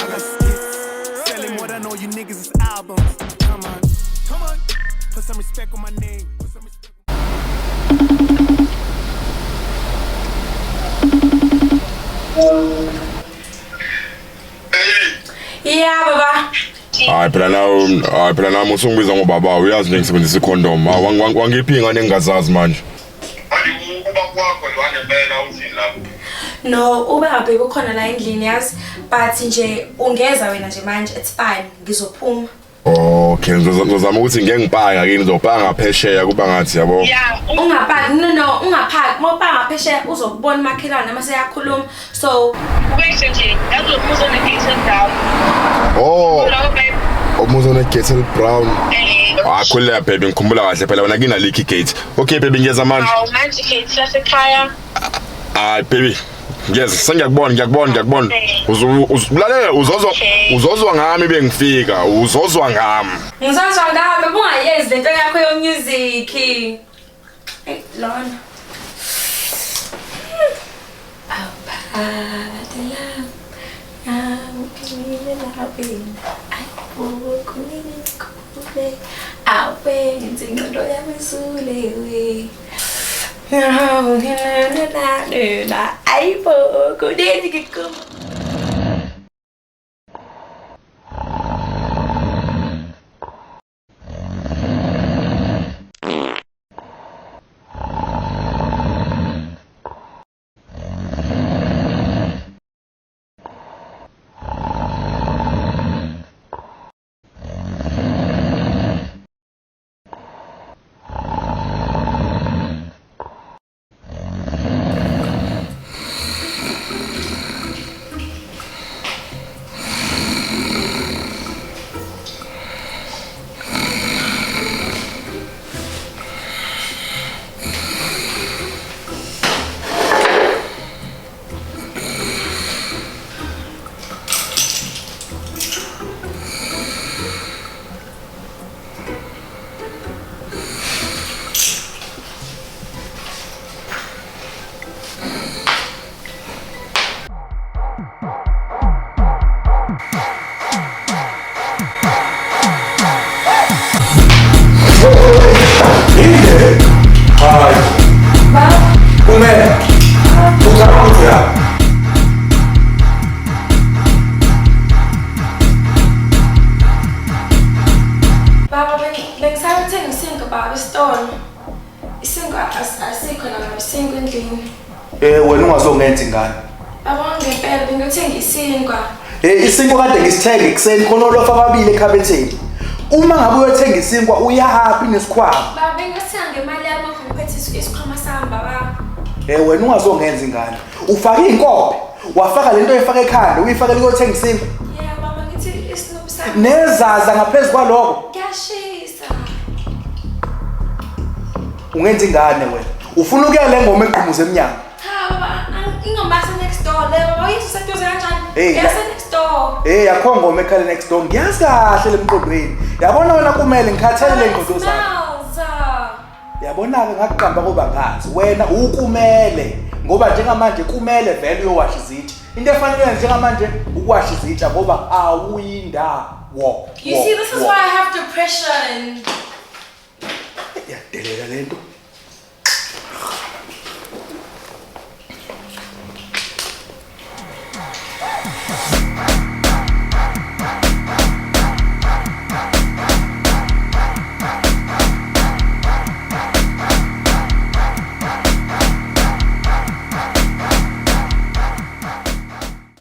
got skits, selling more than all you niggas is albums. Come on, put some respect on my name. Put some respect. Yeah, baba. phela nami usungibiza ngobaba uyazi nje ngisebenzisa icondom wangiphi ingane engazazi manje No, ube ngabheki ukhona la endlini yazi, but nje ungeza wena nje manje, it's fine, ngizophuma. Okay, ngizozama ukuthi ngeke ngipaka kini ngizopaka ngaphesheya kuba ngathi yabo. Yeah, ungapaki, no, ungapaki. Mawupaka ngaphesheya uzokubona makhelwane mase yakhuluma. So, ubese nje, yazomuza ne-Gatel Brown. Oh. Babe. Umuza ne-Gatel Brown. Khuleka baby, ngikhumbula kahle phela wena kina leaky gate. Okay baby, ngiyeza manje. Awu manje gate lasekhaya. Baby. Yes, ngiyakubona. Uzulalela uzozwa ngami bengifika, uzozwa ngami. Ngizozwa ngabe bungayenzi lento yakho yo music. Hey, Lon. Wena ungazongenza ingane. Baba ngempela bengithenga isinkwa. Isinkwa kade ngisithenga ekseni khona lofa ababili ekhabetheni. Uma ngabe uyothenga isinkwa uyahappy nesikhwama. Baba bengisithenga ngemali yami ngiphethe isikhwama sami baba. Wena ungazongenza ingane. Ufaka inkobe, wafaka lento efaka ekhanda, uyifakela ukuthenga isinkwa. Yeah, baba ngithi isinubu sami. Nezaza ngaphezulu kwaloko. Ngiyashisa. Ungenza ingane wena. Ufuna ukuyela ngoma eqhumuza eminyango. Baba, ingoma next door le baba uyiseduze kanjani? Yase next door. Yakho ngoma ekhale next door. Ngiyazi kahle lemqondweni. Yabona wena kumele ngikhathalele ingqondo zakho. Yabona ke ngakuqamba kuba ngazi. Wena ukumele ngoba njengamanje kumele vele uyowasha izitsha. Into efanele njengamanje ukuwasha izitsha ngoba awuyindawo. You see, this is why I have depression. Yadelela lento.